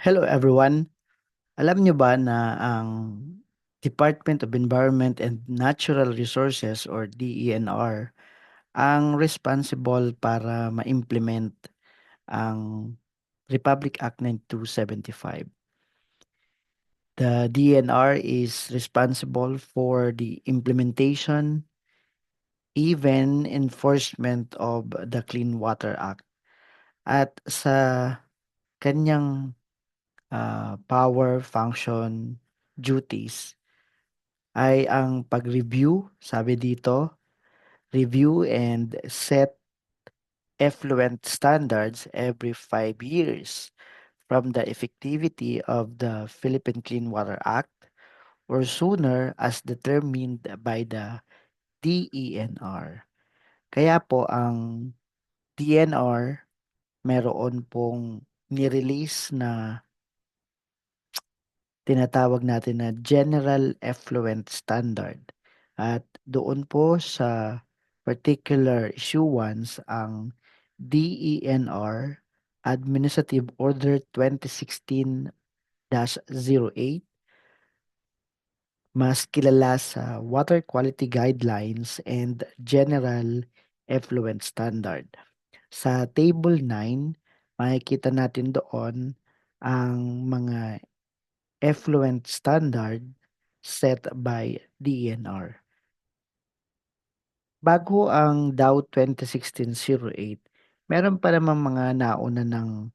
Hello everyone. Alam nyo ba na ang Department of Environment and Natural Resources or DENR ang responsible para ma-implement ang Republic Act 9275. The DENR is responsible for the implementation, even enforcement of the Clean Water Act. At sa kanyang power, function, duties ay ang pag-review, sabi dito, review and set effluent standards every 5 years from the effectivity of the Philippine Clean Water Act or sooner as determined by the DENR. Kaya po ang DNR meron pong nirelease na tinatawag natin na General Effluent Standard. At doon po sa particular issuance ang DENR Administrative Order 2016-08, mas kilala sa Water Quality Guidelines and General Effluent Standard. Sa Table 9, makikita natin doon ang mga effluent standard set by DENR. Bago ang Dow 2016-08, meron pa namang mga nauna ng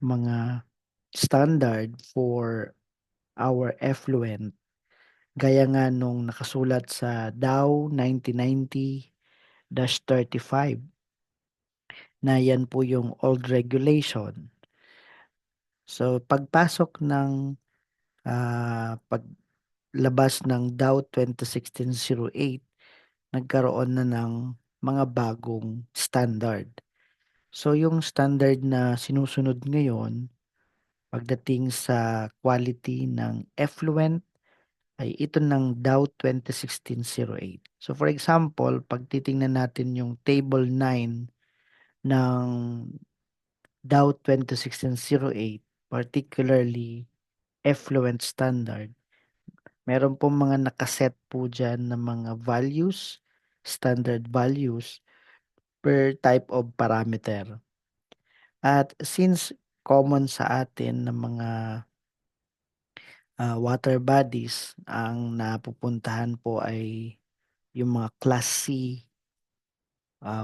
mga standard for our effluent. Gaya nga nung nakasulat sa Dow 1990-35 na yan po yung old regulation. So pagpasok ng paglabas ng Dow 2016-08, nagkaroon na ng mga bagong standard. So yung standard na sinusunod ngayon pagdating sa quality ng effluent ay ito ng Dow 2016-08. So for example, pag titingnan natin yung table 9 ng Dow 2016-08, particularly effluent standard, meron pong mga nakaset po dyan ng mga values, standard values per type of parameter. At since common sa atin ng mga water bodies, ang napupuntahan po ay yung mga Class C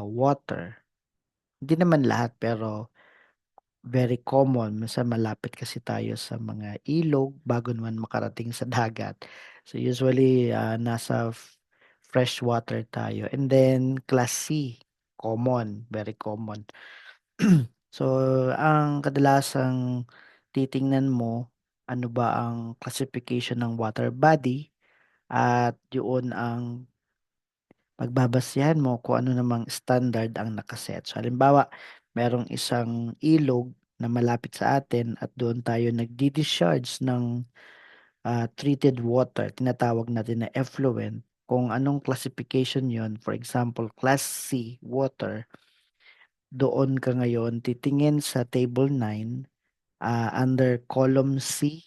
water. Hindi naman lahat pero very common. Minsan malapit kasi tayo sa mga ilog bago naman makarating sa dagat. So usually nasa fresh water tayo. And then Class C, common, very common. So, ang kadalasang titingnan mo, ano ba ang classification ng water body at yun ang pagbabasehan mo kung ano namang standard ang nakaset. So, halimbawa, merong isang ilog na malapit sa atin at doon tayo nagdi-discharge ng treated water, tinatawag natin na effluent. Kung anong classification yon, for example, Class C water, doon ka ngayon titingin sa table 9 under column C.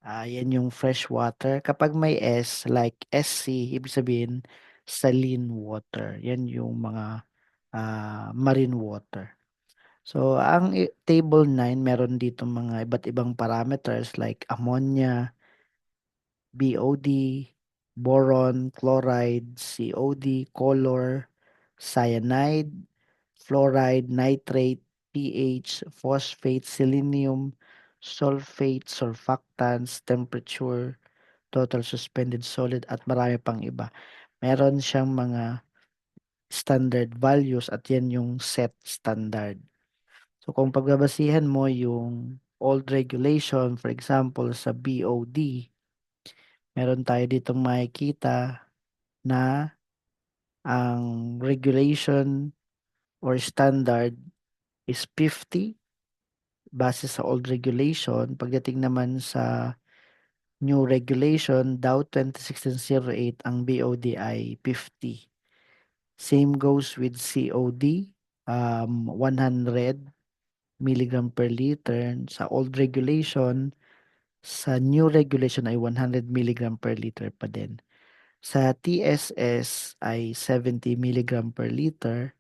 Yan yung fresh water. Kapag may S, like SC, ibig sabihin saline water. Yan yung mga marine water. So, ang table 9, meron dito mga iba't ibang parameters like ammonia, BOD, boron, chloride, COD, color, cyanide, fluoride, nitrate, pH, phosphate, selenium, sulfate, surfactants, temperature, total suspended solid at marami pang iba. Meron siyang mga standard values at yan yung set standard. So kung pagbabasihan mo yung old regulation, for example sa BOD, meron tayo ditong makikita na ang regulation or standard is 50 base sa old regulation. Pagdating naman sa new regulation, Dow 2016-08, ang BOD ay 50. Same goes with COD, 100. milligram per liter sa old regulation, sa new regulation ay 100 milligram per liter pa din. Sa TSS ay 70 milligram per liter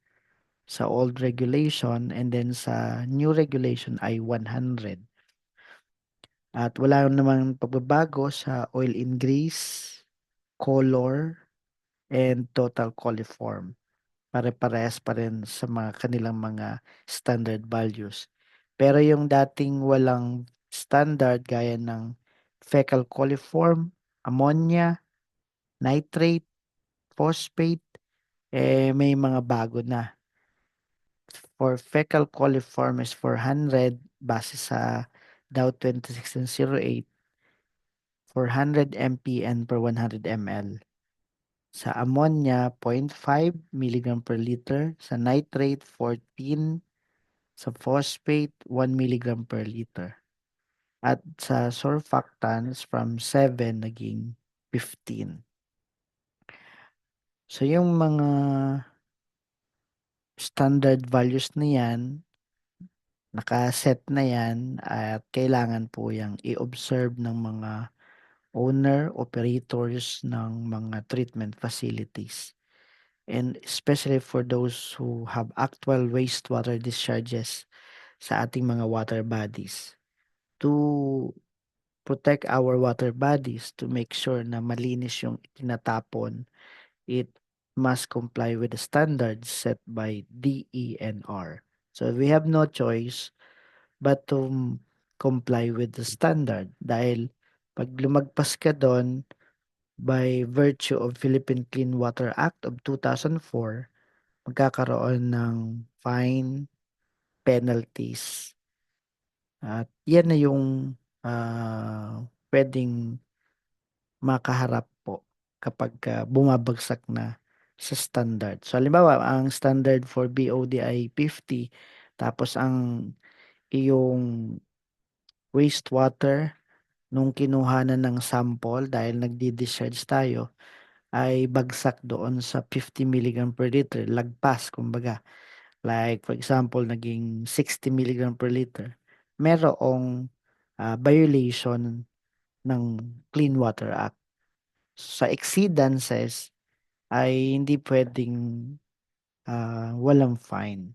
sa old regulation, and then sa new regulation ay 100. At wala namang pagbabago sa oil in grease, color, and total coliform. Pare-parehas pa rin sa mga kanilang mga standard values. Pero yung dating walang standard gaya ng fecal coliform, ammonia, nitrate, phosphate, may mga bago na. For fecal coliform is 400 base sa Dow 2016-08, 400 mpn per 100 ml. Sa ammonia, 0.5 milligram per liter. Sa nitrate, 14. Sa phosphate, 1 milligram per liter. At sa surfactants, from 7 naging 15. So yung mga standard values na yan, nakaset na yan, at kailangan po yung i-observe ng mga owner, operators ng mga treatment facilities. And especially for those who have actual wastewater discharges sa ating mga water bodies, to protect our water bodies, to make sure na malinis yung tinatapon, it must comply with the standards set by DENR. So we have no choice but to comply with the standard, dahil pag lumagpas ka doon, by virtue of Philippine Clean Water Act of 2004, magkakaroon ng fine, penalties, at yan na yung pwedeng makaharap po kapagka bumabagsak na sa standard. So halimbawa, ang standard for BOD ay 50, tapos ang iyong wastewater nung kinuhanan ng sample, dahil nagdi-discharge tayo, ay bagsak doon sa 50 milligram per liter, lagpas kumbaga. Like for example, naging 60 milligram per liter. Merong violation ng Clean Water Act. Sa exceedances ay hindi pwedeng walang fine.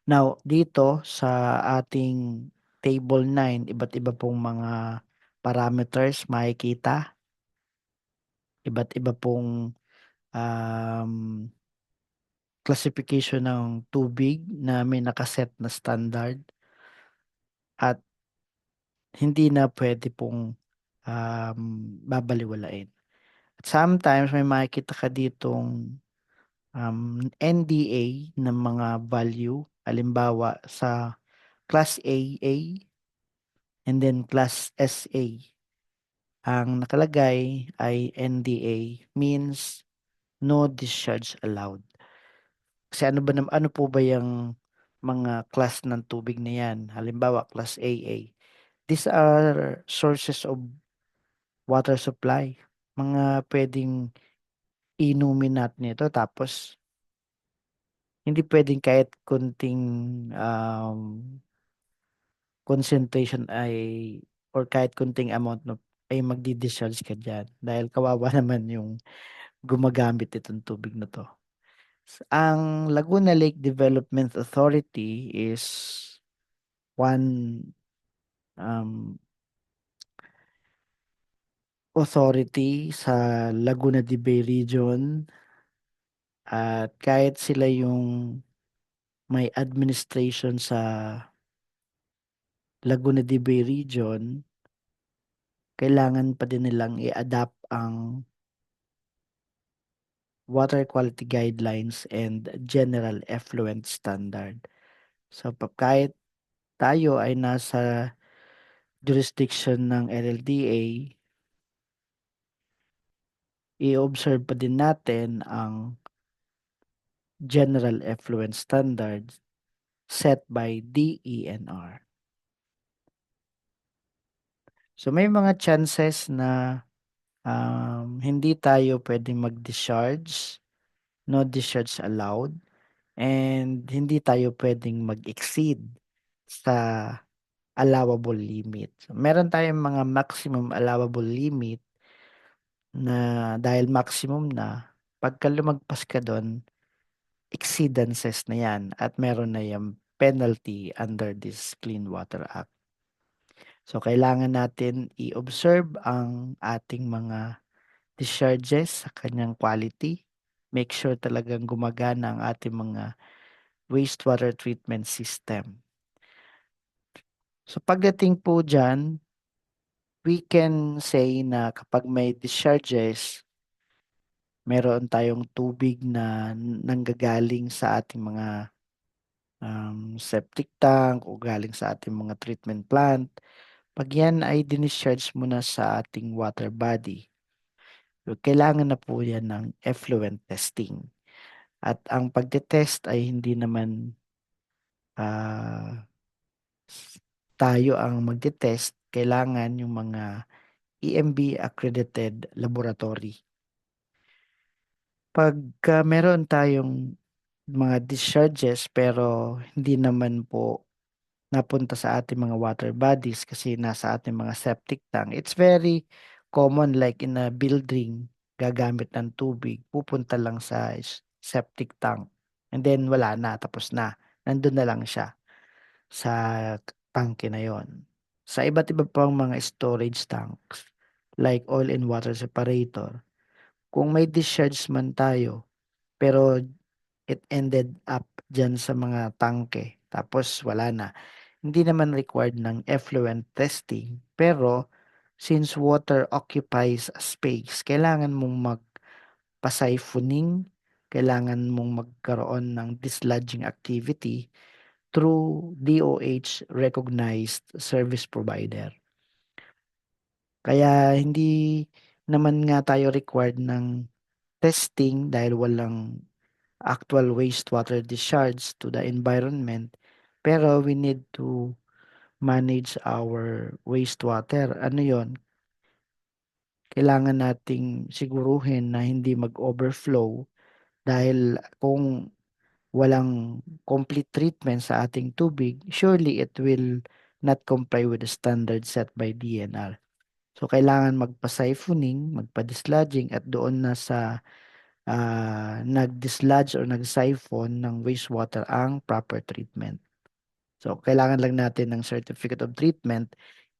Now, dito sa ating table 9, iba't iba pong mga parameters makikita. Iba't iba pong um, classification ng tubig na may nakaset na standard, at hindi na pwede pong babaliwalain. At sometimes may makikita ka ditong NDA ng mga value. Halimbawa sa Class AA and then Class SA. Ang nakalagay ay NDA, means no discharge allowed. Kasi ano po ba yung mga class ng tubig na yan? Halimbawa, Class AA. These are sources of water supply. Mga pwedeng inumin natin ito, tapos hindi pwedeng kahit kunting um, concentration ay, or kahit kunting amount no, ay magdi-discharge ka dyan. Dahil kawawa naman yung gumagamit itong tubig na to. Ang Laguna Lake Development Authority is one um, authority sa Laguna de Bay region, at kahit sila yung may administration sa Laguna de Bay region, kailangan pa din nilang i-adapt ang water quality guidelines and general effluent standard. So kahit tayo ay nasa jurisdiction ng LLDA, i-observe pa din natin ang general effluent standards set by DENR. So may mga chances na hindi tayo pwedeng mag-discharge, no discharge allowed. and hindi tayo puwedeng mag-exceed sa allowable limit. So, meron tayong mga maximum allowable limit na dahil maximum na, pagka lumagpas ka dun, exceedances na 'yan at meron na yang penalty under this Clean Water Act. So, kailangan natin i-observe ang ating mga discharges sa kanyang quality. Make sure talagang gumagana ang ating mga wastewater treatment system. So, pagdating po diyan, we can say na kapag may discharges, meron tayong tubig na nanggagaling sa ating mga, septic tank o galing sa ating mga treatment plant. 'Pag 'yan ay dinischarge mo na sa ating water body, so kailangan na po 'yan ng effluent testing. At ang pagte-test ay hindi naman, ah, tayo ang magte-test, kailangan yung mga EMB accredited laboratory. Pagka meron tayong mga discharges pero hindi naman po napunta sa ating mga water bodies kasi nasa ating mga septic tank, it's very common like in a building, gagamit ng tubig, pupunta lang sa septic tank and then wala na, tapos na. Nandun na lang siya sa tangke na yon. Sa iba't iba pang mga storage tanks like oil and water separator, kung may discharge man tayo pero it ended up diyan sa mga tangke tapos wala na. Hindi naman required ng effluent testing, pero since water occupies a space, kailangan mong magpa-siphoning, kailangan mong magkaroon ng dislodging activity through DOH recognized service provider. Kaya hindi naman nga tayo required ng testing dahil walang actual wastewater discharge to the environment, pero we need to manage our wastewater. Ano yon? Kailangan nating siguruhin na hindi mag-overflow dahil kung walang complete treatment sa ating tubig, surely it will not comply with the standard set by DNR. So, kailangan magpa-siphoning, magpa-dislodging at doon na sa nag-dislodge or nag-siphon ng wastewater ang proper treatment. So, kailangan lang natin ng certificate of treatment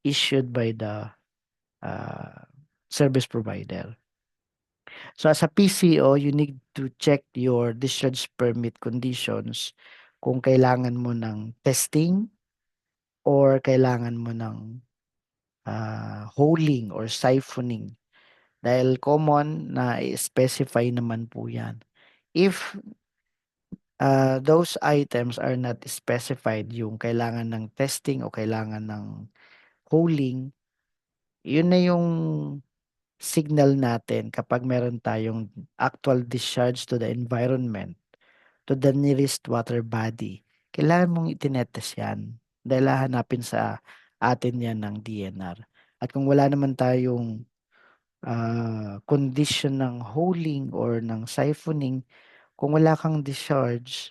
issued by the uh, service provider. So, as a PCO, you need to check your discharge permit conditions kung kailangan mo ng testing or kailangan mo ng holing or siphoning. Dahil common na specify naman po yan. If those items are not specified, yung kailangan ng testing o kailangan ng holing, yun na yung signal natin kapag meron tayong actual discharge to the environment, to the nearest water body. Kailangan mong itinetest yan dahil hahanapin sa atin yan ng DNR. At kung wala naman tayong condition ng holing or ng siphoning, kung wala kang discharge,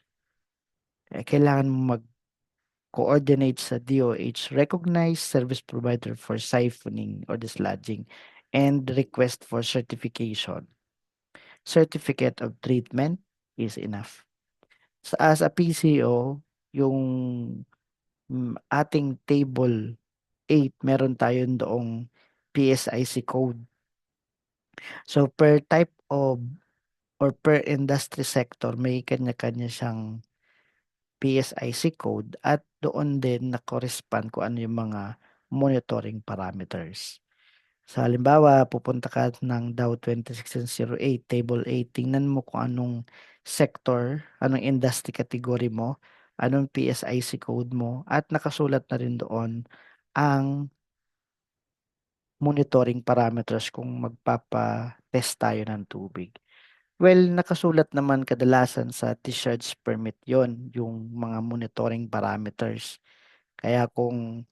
kailangan mo mag-coordinate sa DOH recognized service provider for siphoning or dislodging and request for certification. Certificate of treatment is enough. As a PCO, yung ating table 8, meron tayong doong PSIC code. So per type of or per industry sector, may kanya-kanya siyang PSIC code at doon din na-correspond kung ano yung mga monitoring parameters. Sa halimbawa, pupunta ka ng Dow 2016-08, Table 8, tingnan mo kung anong sector, anong industry category mo, anong PSIC code mo, at nakasulat na rin doon ang monitoring parameters kung magpapa-test tayo ng tubig. Well, nakasulat naman kadalasan sa discharge permit yon yung mga monitoring parameters. Kaya kung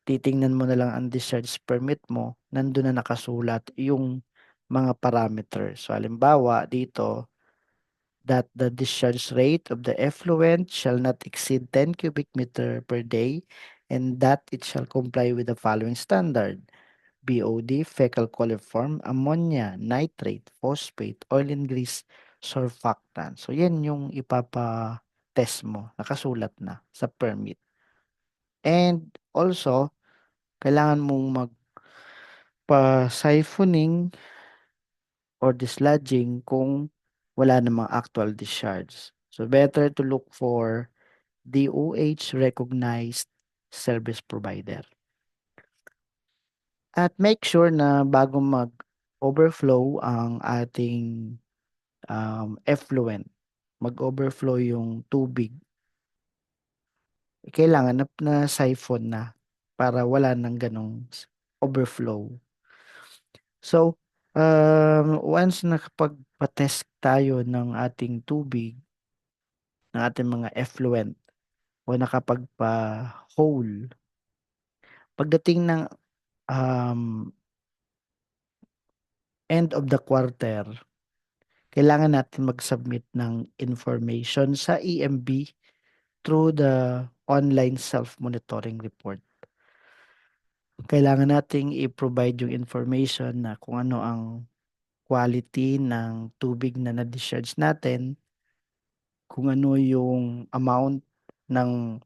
titingnan mo na lang ang discharge permit mo, nandun na nakasulat yung mga parameters. So, halimbawa dito, that the discharge rate of the effluent shall not exceed 10 cubic meter per day and that it shall comply with the following standard: BOD, fecal coliform, ammonia, nitrate, phosphate, oil and grease, surfactant. So, yan yung ipapa-test mo. Nakasulat na sa permit. And also, kailangan mong magpa-siphoning or dislodging kung wala namang actual discharge. So, better to look for DOH recognized service provider. At make sure na bago mag-overflow ang ating effluent, mag-overflow yung tubig, kailangan na siphon na para wala nang ganong overflow. So, once nakapagpa-test tayo ng ating tubig, ng ating mga effluent, o nakapagpa-hole, pagdating ng um, end of the quarter, kailangan natin mag-submit ng information sa EMB through the online self-monitoring report. Kailangan nating i-provide yung information na kung ano ang quality ng tubig na na-discharge natin, kung ano yung amount ng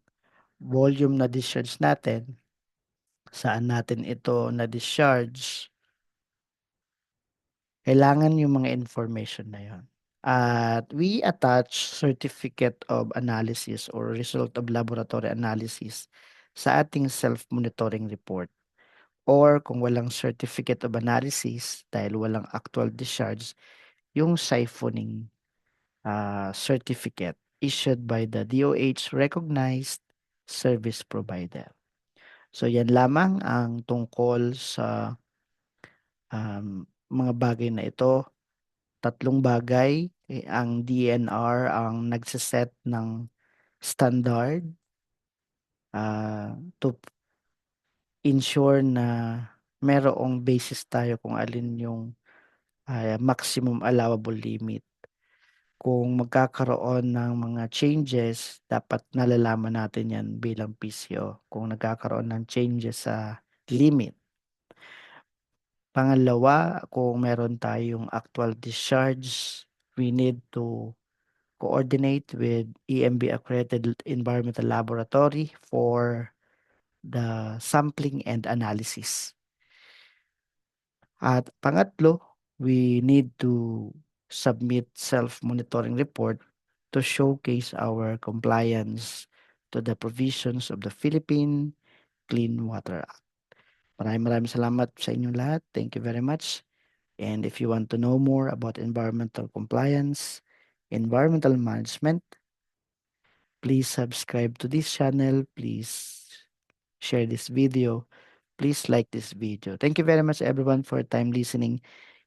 volume na discharge natin, saan natin ito na-discharge, kailangan yung mga information na yon. At we attach certificate of analysis or result of laboratory analysis sa ating self-monitoring report. Or kung walang certificate of analysis dahil walang actual discharge, yung siphoning certificate issued by the DOH recognized service provider. So yan lamang ang tungkol sa mga bagay na ito. Tatlong bagay, ang DNR ang nagsiset ng standard to ensure na merong basis tayo kung alin yung maximum allowable limit. Kung magkakaroon ng mga changes, dapat nalalaman natin yan bilang PCO kung nagkakaroon ng changes sa limit. Pangalawa, kung meron tayong actual discharge, we need to coordinate with EMB accredited environmental laboratory for the sampling and analysis. At pangatlo, we need to submit self-monitoring report to showcase our compliance to the provisions of the Philippine Clean Water Act. Maraming salamat sa inyong lahat. Thank you very much. And if you want to know more about environmental compliance, environmental management, please subscribe to this channel. Please share this video. Please like this video. Thank you very much everyone for time listening,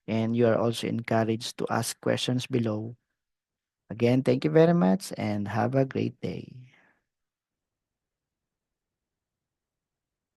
and you are also encouraged to ask questions below. Again, thank you very much and have a great day.